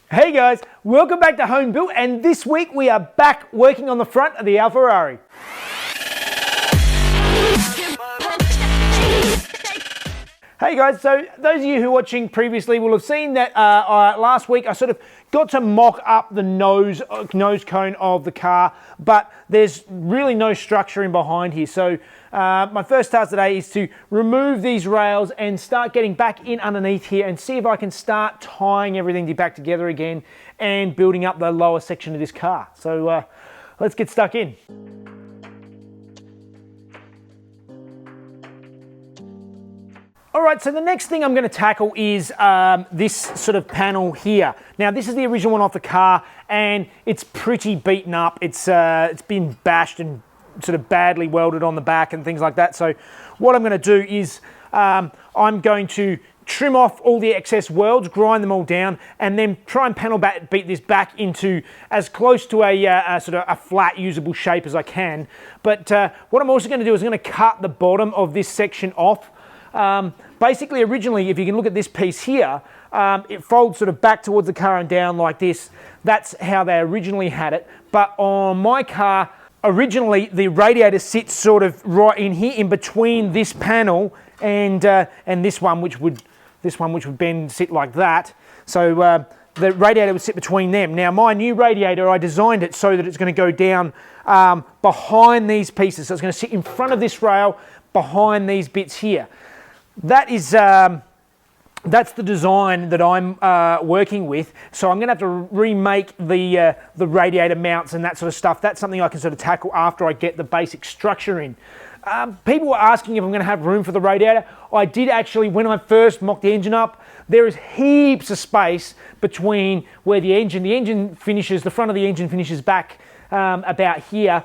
Hey guys, welcome back to Home Built, and this week we are back working on the front of the Alfarrari. Hey guys, so those of you who are watching previously will have seen that last week I sort of got to mock up the nose cone of the car, but there's really no structure in behind here. So my first task today is to remove these rails and start getting back in underneath here and see if I can start tying everything back together again and building up the lower section of this car. So let's get stuck in. All right, so the next thing I'm going to tackle is this sort of panel here. Now, this is the original one off the car, and it's pretty beaten up. It's been bashed and sort of badly welded on the back and things like that. So what I'm going to do is I'm going to trim off all the excess welds, grind them all down, and then try and beat this back into as close to a sort of a flat, usable shape as I can. But what I'm also going to do is I'm going to cut the bottom of this section off. Basically, originally, if you can look at this piece here, it folds sort of back towards the car and down like this. That's how they originally had it. But on my car, originally, the radiator sits sort of right in here, in between this panel and this one, which would bend, sit like that. So the radiator would sit between them. Now, my new radiator, I designed it so that it's going to go down behind these pieces. So it's going to sit in front of this rail, behind these bits here. That is, that's the design that I'm working with. So I'm going to have to remake the radiator mounts and that sort of stuff. That's something I can sort of tackle after I get the basic structure in. People were asking if I'm going to have room for the radiator. I did actually, when I first mocked the engine up, there is heaps of space between where the engine finishes, the front of the engine finishes back about here,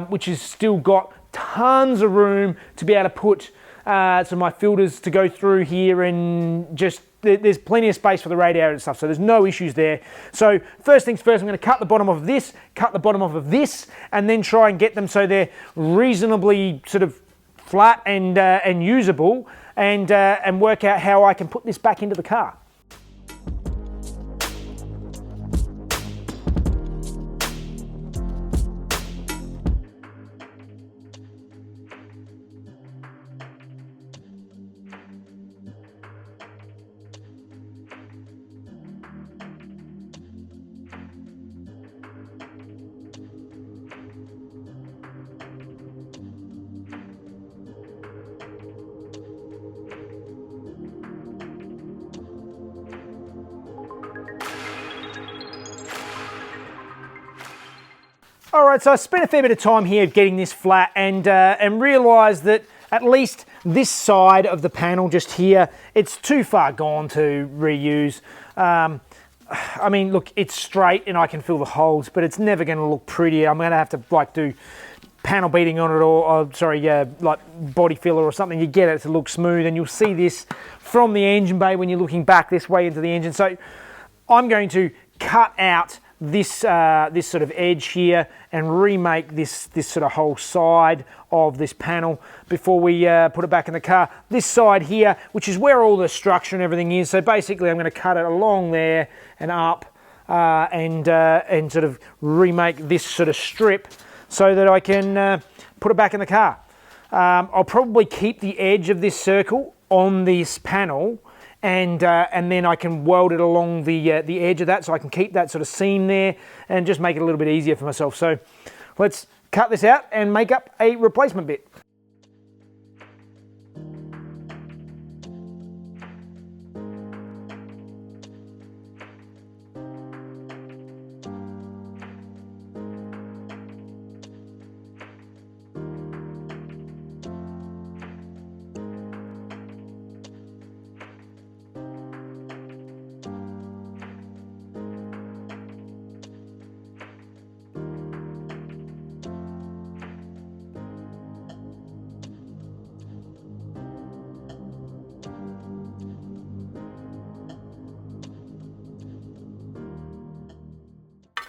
which has still got tons of room to be able to put so my filters to go through here, and just there's plenty of space for the radiator and stuff, so there's no issues there. So first things first, I'm going to cut the bottom off of this, cut the bottom off of this, and then try and get them so they're reasonably sort of flat and usable, and work out how I can put this back into the car. All right, so I spent a fair bit of time here getting this flat and realised that at least this side of the panel just here, it's too far gone to reuse. I mean, look, it's straight and I can fill the holes, but it's never going to look pretty. I'm going to have to like do panel beating on it, or like body filler or something. You get it to look smooth, and you'll see this from the engine bay when you're looking back this way into the engine. So I'm going to cut out this sort of edge here and remake this sort of whole side of this panel before we put it back in the car. This side here, which is where all the structure and everything is. So basically I'm going to cut it along there and up and sort of remake this sort of strip so that I can put it back in the car. I'll probably keep the edge of this circle on this panel, and then I can weld it along the edge of that, so I can keep that sort of seam there and just make it a little bit easier for myself. So let's cut this out and make up a replacement bit.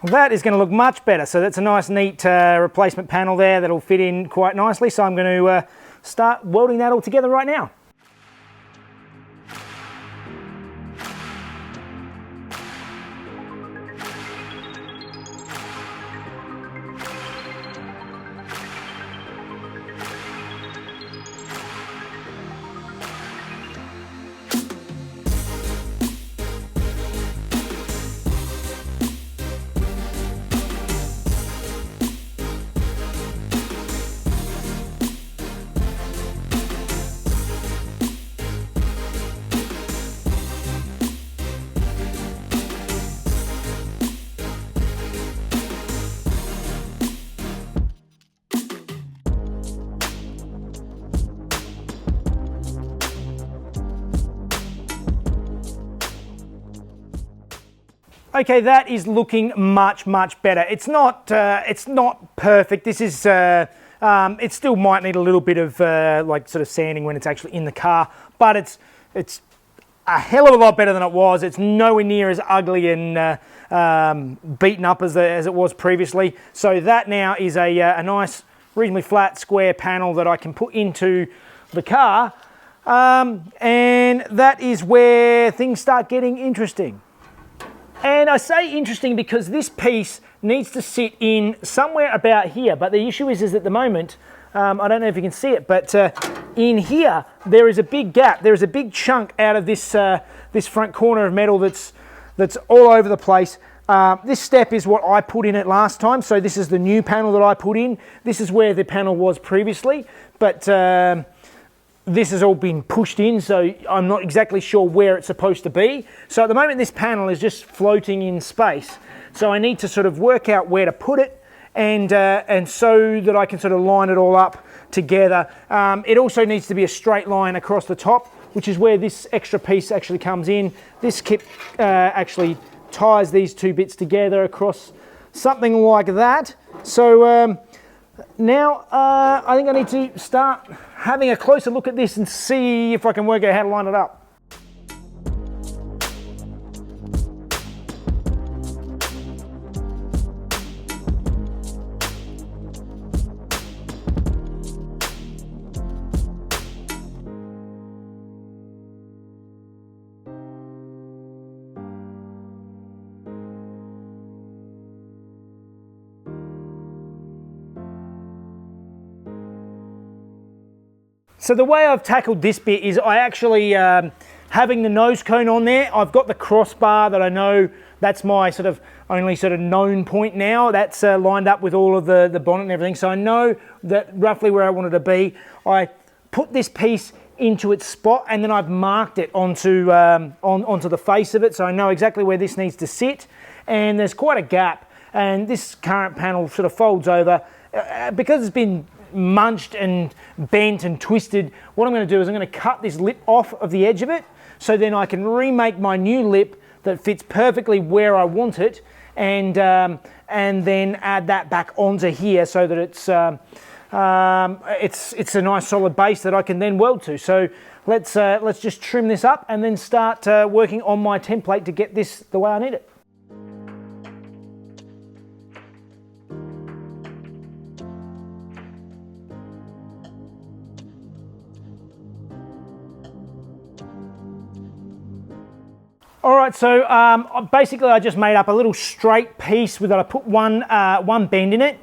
Well, that is going to look much better. So that's a nice neat replacement panel there that'll fit in quite nicely. So I'm going to start welding that all together right now. Okay, that is looking much, much better. It's not perfect. This is, it still might need a little bit of like sort of sanding when it's actually in the car, but it's a hell of a lot better than it was. It's nowhere near as ugly and beaten up as it was previously. So that now is a nice, reasonably flat square panel that I can put into the car, and that is where things start getting interesting. And I say interesting because this piece needs to sit in somewhere about here, but the issue is at the moment, I don't know if you can see it, but in here there is a big gap. There is a big chunk out of this this front corner of metal that's all over the place. This step is what I put in it last time, so this is the new panel that I put in. This is where the panel was previously, but this has all been pushed in, so I'm not exactly sure where it's supposed to be. So at the moment this panel is just floating in space. So I need to sort of work out where to put it, and so that I can sort of line it all up together. It also needs to be a straight line across the top, which is where this extra piece actually comes in. This kit actually ties these two bits together across something like that. So now I think I need to start having a closer look at this and see if I can work out how to line it up. So the way I've tackled this bit is I actually, having the nose cone on there, I've got the crossbar that I know that's my sort of only sort of known point now. That's lined up with all of the bonnet and everything. So I know that roughly where I want it to be. I put this piece into its spot and then I've marked it onto the face of it. So I know exactly where this needs to sit. And there's quite a gap. And this current panel sort of folds over. Because it's been munched and bent and twisted, what I'm going to do is I'm going to cut this lip off of the edge of it, so then I can remake my new lip that fits perfectly where I want it, and then add that back onto here so that it's a nice solid base that I can then weld to. So let's just trim this up and then start working on my template to get this the way I need it. All right, so basically I just made up a little straight piece with that. I put one bend in it.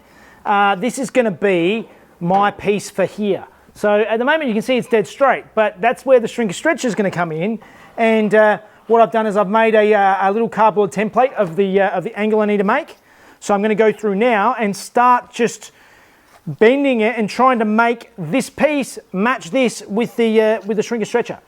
This is going to be my piece for here. So at the moment you can see it's dead straight, but that's where the shrinker stretcher is going to come in. And what I've done is I've made a little cardboard template of the angle I need to make. So I'm going to go through now and start just bending it and trying to make this piece match this with the shrinker stretcher.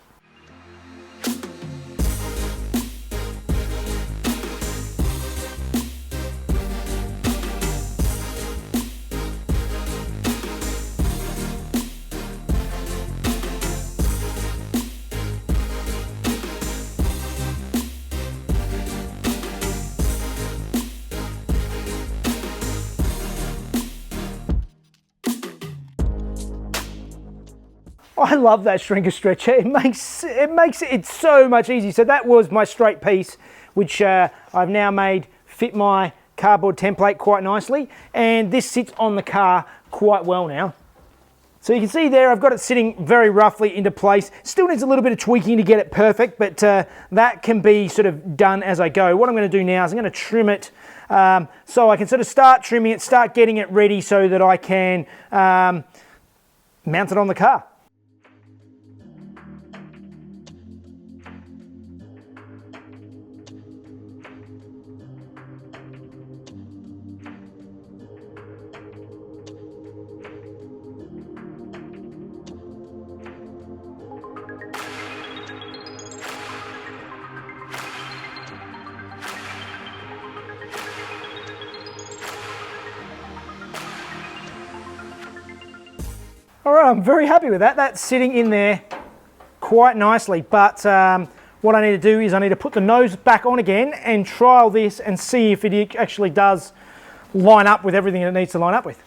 I love that shrinker stretcher. It makes it so much easier. So that was my straight piece, which I've now made fit my cardboard template quite nicely, and this sits on the car quite well now. So you can see there I've got it sitting very roughly into place. Still needs a little bit of tweaking to get it perfect, but that can be sort of done as I go. What I'm going to do now is I'm going to trim it so I can sort of start trimming it, start getting it ready so that I can mount it on the car. All right, I'm very happy with that. That's sitting in there quite nicely, but what I need to do is I need to put the nose back on again and trial this and see if it actually does line up with everything it needs to line up with.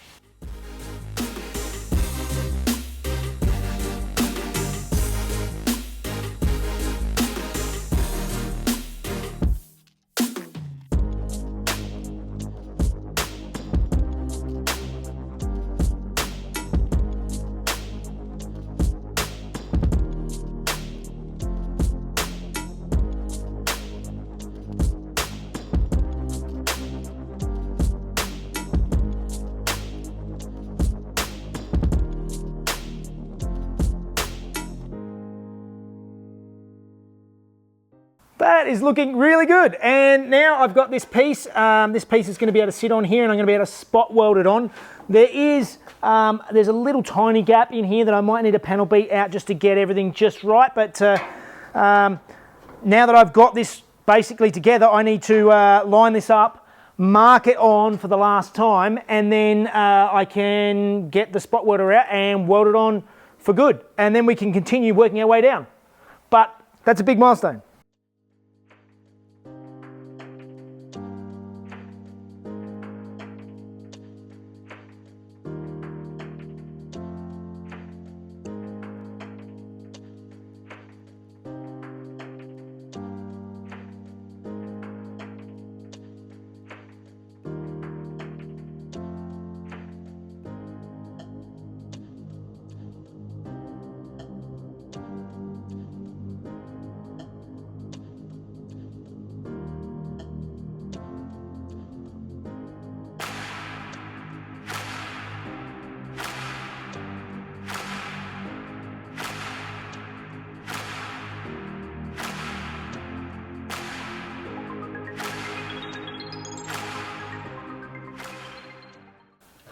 That is looking really good. And now I've got this piece. This piece is going to be able to sit on here and I'm going to be able to spot weld it on. There's a little tiny gap in here that I might need a panel beat out just to get everything just right. But now that I've got this basically together, I need to line this up, mark it on for the last time, and then I can get the spot welder out and weld it on for good. And then we can continue working our way down. But that's a big milestone.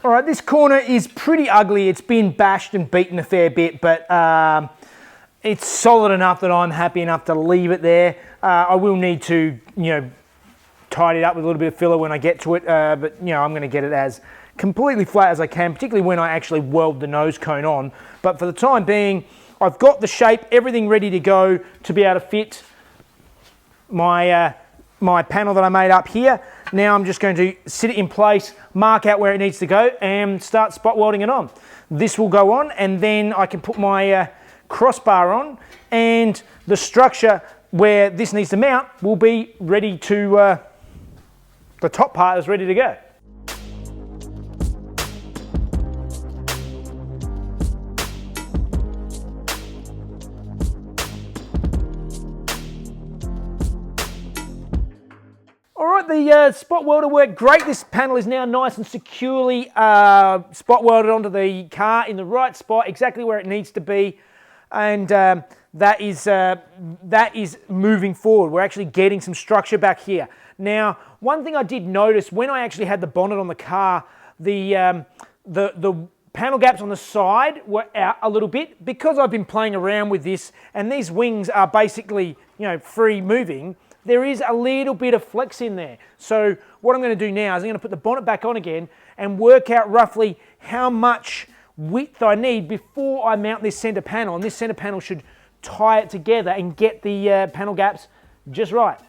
All right, this corner is pretty ugly. It's been bashed and beaten a fair bit, but it's solid enough that I'm happy enough to leave it there. I will need to, tidy it up with a little bit of filler when I get to it, but I'm going to get it as completely flat as I can, particularly when I actually weld the nose cone on. But for the time being, I've got the shape, everything ready to go to be able to fit my my panel that I made up here. Now I'm just going to sit it in place, mark out where it needs to go, and start spot welding it on. This will go on, and then I can put my crossbar on, and the structure where this needs to mount will be ready to, the top part is ready to go. Alright, the spot welder worked great. This panel is now nice and securely spot welded onto the car in the right spot, exactly where it needs to be. And that is moving forward. We're actually getting some structure back here. Now, one thing I did notice when I actually had the bonnet on the car, the panel gaps on the side were out a little bit because I've been playing around with this, and these wings are basically, free moving. There is a little bit of flex in there. So what I'm going to do now is I'm going to put the bonnet back on again and work out roughly how much width I need before I mount this center panel. And this center panel should tie it together and get the panel gaps just right.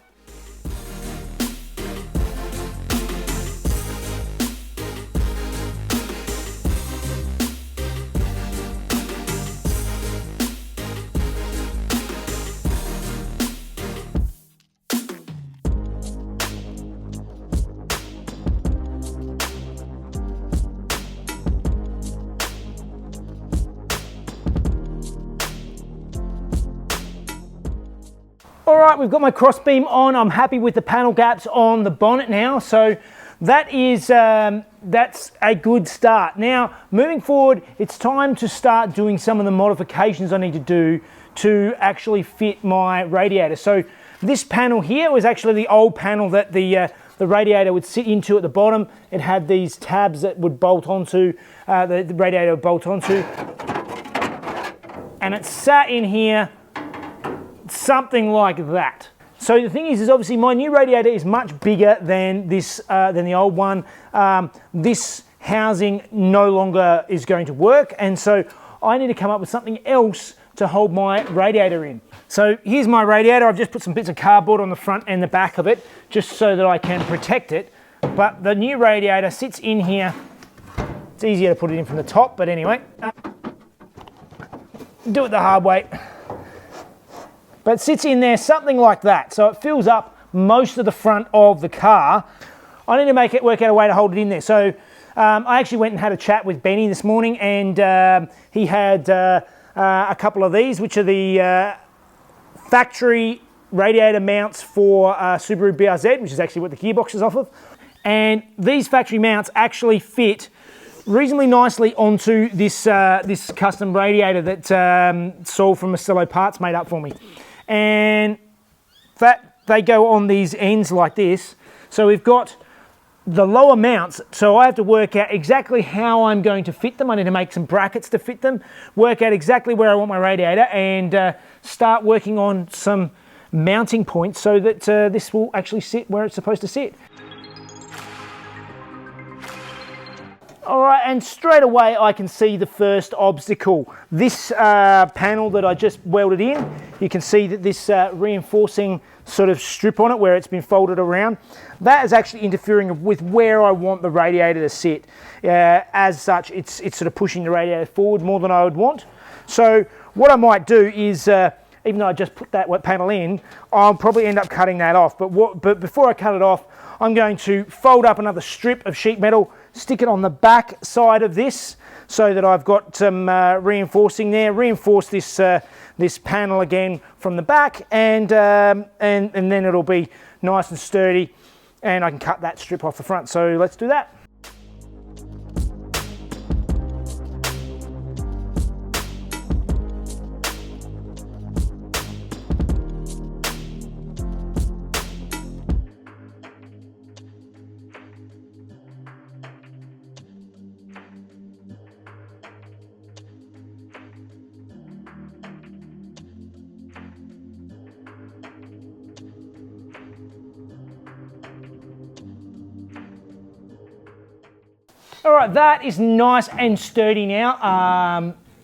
All right, we've got my crossbeam on. I'm happy with the panel gaps on the bonnet now. So that is, that's a good start. Now, moving forward, it's time to start doing some of the modifications I need to do to actually fit my radiator. So this panel here was actually the old panel that the radiator would sit into at the bottom. It had these tabs that would bolt onto, the radiator would bolt onto. And it sat in here something like that. So the thing is obviously my new radiator is much bigger than this, than the old one. This housing no longer is going to work, and so I need to come up with something else to hold my radiator in. So here's my radiator. I've just put some bits of cardboard on the front and the back of it just so that I can protect it. But the new radiator sits in here. It's easier to put it in from the top, but anyway, do it the hard way. But it sits in there something like that. So it fills up most of the front of the car. I need to work out a way to hold it in there. So I actually went and had a chat with Benny this morning, and he had a couple of these, which are the factory radiator mounts for Subaru BRZ, which is actually what the gearbox is off of. And these factory mounts actually fit reasonably nicely onto this this custom radiator that Saul from Mastello Parts made up for me. And that they go on these ends like this. So we've got the lower mounts, so I have to work out exactly how I'm going to fit them. I need to make some brackets to fit them, work out exactly where I want my radiator, and start working on some mounting points so that this will actually sit where it's supposed to sit. All right, and straight away I can see the first obstacle. This panel that I just welded in, you can see that this reinforcing sort of strip on it where it's been folded around, that is actually interfering with where I want the radiator to sit. As such, it's sort of pushing the radiator forward more than I would want. So what I might do is, even though I just put that panel in, I'll probably end up cutting that off. But before I cut it off, I'm going to fold up another strip of sheet metal, stick it on the back side of this so that I've got some reinforcing there, reinforce this this panel again from the back, and then it'll be nice and sturdy, and I can cut that strip off the front. So let's do that. All right, that is nice and sturdy now.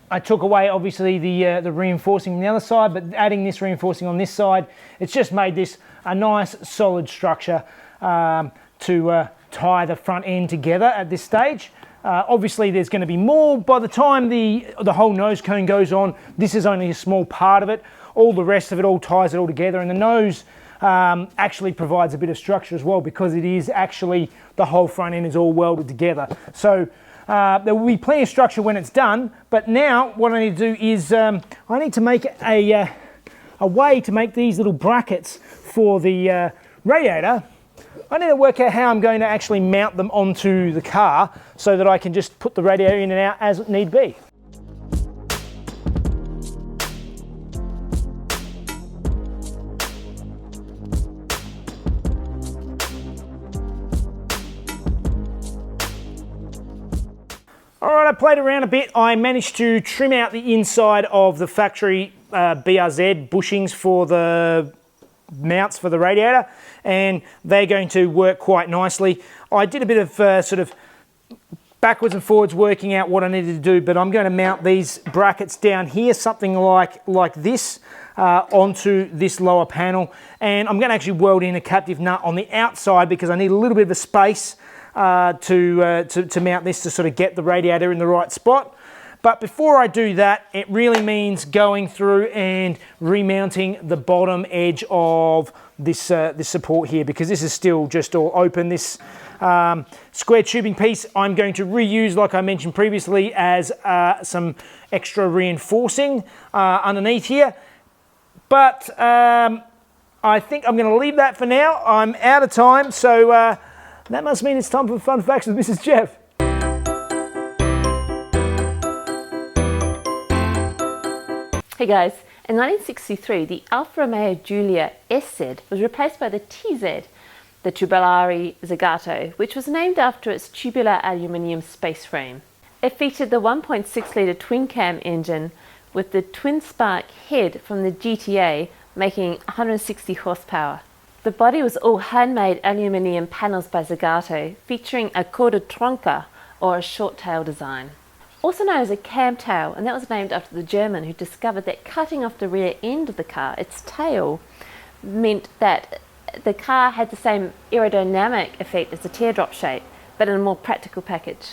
I took away obviously the reinforcing on the other side, but adding this reinforcing on this side, it's just made this a nice solid structure to tie the front end together at this stage. Obviously there's going to be more by the time the whole nose cone goes on. This is only a small part of it. All the rest of it all ties it all together, and the nose actually provides a bit of structure as well, because it is actually the whole front end is all welded together. So there will be plenty of structure when it's done, but now what I need to do is I need to make a way to make these little brackets for the radiator. I need to work out how I'm going to actually mount them onto the car so that I can just put the radiator in and out as need be. All right, I played around a bit. I managed to trim out the inside of the factory BRZ bushings for the mounts for the radiator, and they're going to work quite nicely. I did a bit of sort of backwards and forwards working out what I needed to do, but I'm going to mount these brackets down here, something like this, onto this lower panel, and I'm going to actually weld in a captive nut on the outside because I need a little bit of a space to mount this to sort of get the radiator in the right spot. But before I do that, it really means going through and remounting the bottom edge of this this support here, because this is still just all open. This square tubing piece I'm going to reuse, like I mentioned previously, as some extra reinforcing underneath here. But I think I'm going to leave that for now. I'm out of time, so that must mean it's time for Fun Facts with Mrs. Jeff. Hey guys, in 1963 the Alfa Romeo Giulia SZ was replaced by the TZ, the Tubolari Zagato, which was named after its tubular aluminium space frame. It featured the 1.6 litre twin-cam engine with the twin-spark head from the GTA, making 160 horsepower. The body was all handmade aluminium panels by Zagato, featuring a corda tronca, or a short tail design. also known as a camtail, and that was named after the German who discovered that cutting off the rear end of the car, its tail, meant that the car had the same aerodynamic effect as the teardrop shape, but in a more practical package.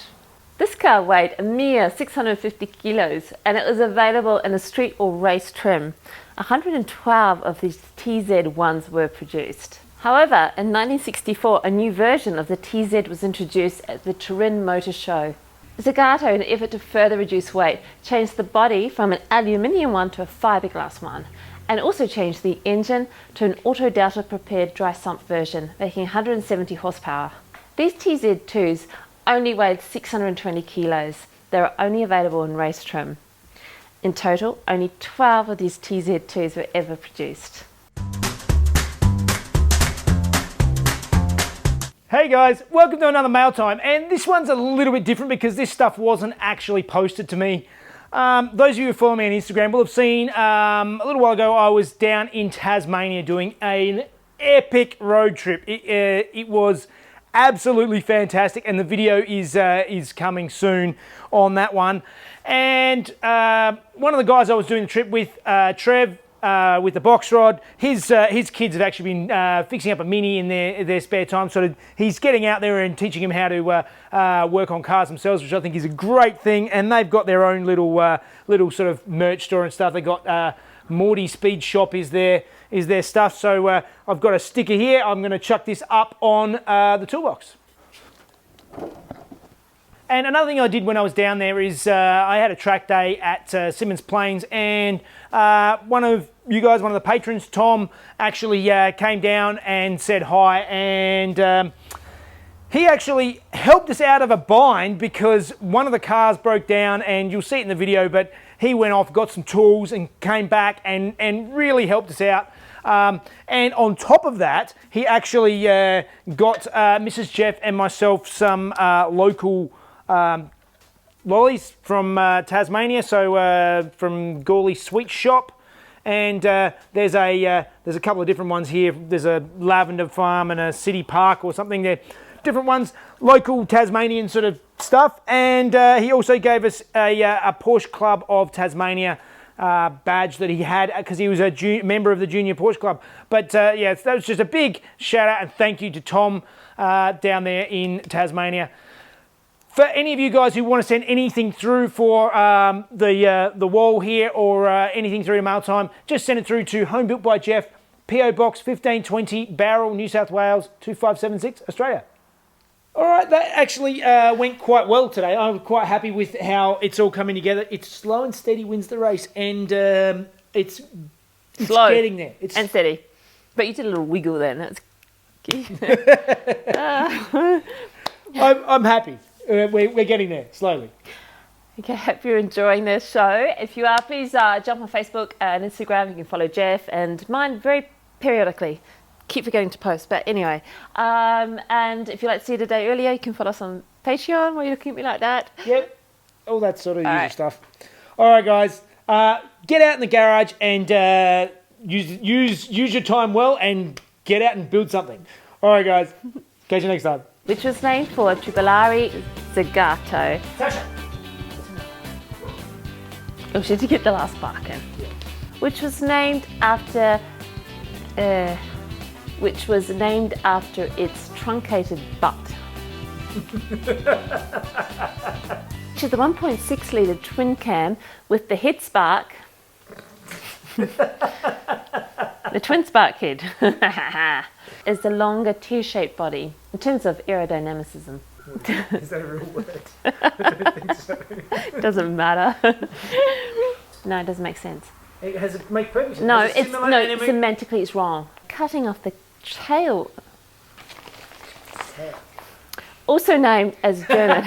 This car weighed a mere 650 kilos, and it was available in a street or race trim. 112 of these TZ1s were produced. However, in 1964, a new version of the TZ was introduced at the Turin Motor Show. Zagato, in an effort to further reduce weight, changed the body from an aluminium one to a fiberglass one, and also changed the engine to an auto-delta prepared dry sump version, making 170 horsepower. These TZ2s only weighed 620 kilos. They were only available in race trim. In total, only 12 of these TZ2s were ever produced. Hey guys, welcome to another Mail Time, and this one's a little bit different because this stuff wasn't actually posted to me. Those of you who follow me on Instagram will have seen a little while ago I was down in Tasmania doing an epic road trip. It was absolutely fantastic, and the video is coming soon on that one. And one of the guys I was doing the trip with, Trev, with the box rod, his kids have actually been fixing up a Mini in their spare time. So he's getting out there and teaching them how to work on cars themselves, which I think is a great thing. And they've got their own little sort of merch store and stuff. They got Morty Speed Shop is their stuff. So I've got a sticker here. I'm going to chuck this up on the toolbox. And another thing I did when I was down there is I had a track day at Symonds Plains, and one of you guys, one of the patrons, Tom, actually came down and said hi, and he actually helped us out of a bind because one of the cars broke down, and you'll see it in the video, but he went off, got some tools, and came back and really helped us out. And on top of that, he actually got Mrs. Jeff and myself some local lollies from Tasmania, so from Gawley Sweet Shop, and there's a couple of different ones here. There's a lavender farm and a city park or something. They're different ones, local Tasmanian sort of stuff. And he also gave us a Porsche Club of Tasmania badge that he had because he was a member of the Junior Porsche Club. But yeah, that was just a big shout out and thank you to Tom down there in Tasmania. For any of you guys who want to send anything through for the wall here or anything through to Mail Time, just send it through to Home Built by Jeff, PO Box 1520, Bowral, New South Wales 2576, Australia. All right, that actually went quite well today. I'm quite happy with how it's all coming together. It's slow and steady wins the race, and it's slow getting there. And steady. But you did a little wiggle then. That's key. I'm happy. We're getting there, slowly. Okay, hope you're enjoying this show. If you are, please jump on Facebook and Instagram. You can follow Jeff and mine very periodically. Keep forgetting to post, but anyway. And if you'd like to see it a day earlier, you can follow us on Patreon while you're looking at me like that. Yep, all that sort of usual stuff. All right, guys, get out in the garage and use your time well and get out and build something. All right, guys, catch you next time. Which was named for Bowral Zagato. Tasha. Oh, she had to get the last part in. Yeah. Which was named after its truncated butt. Which is the 1.6 litre twin cam with the head spark. The twin spark head is the longer tear-shaped body in terms of aerodynamicism. Is that a real word? I don't think so. Doesn't matter. No, it doesn't make sense. Has it make perfect sense? No, semantically it's wrong. Cutting off the tail. Also named as German.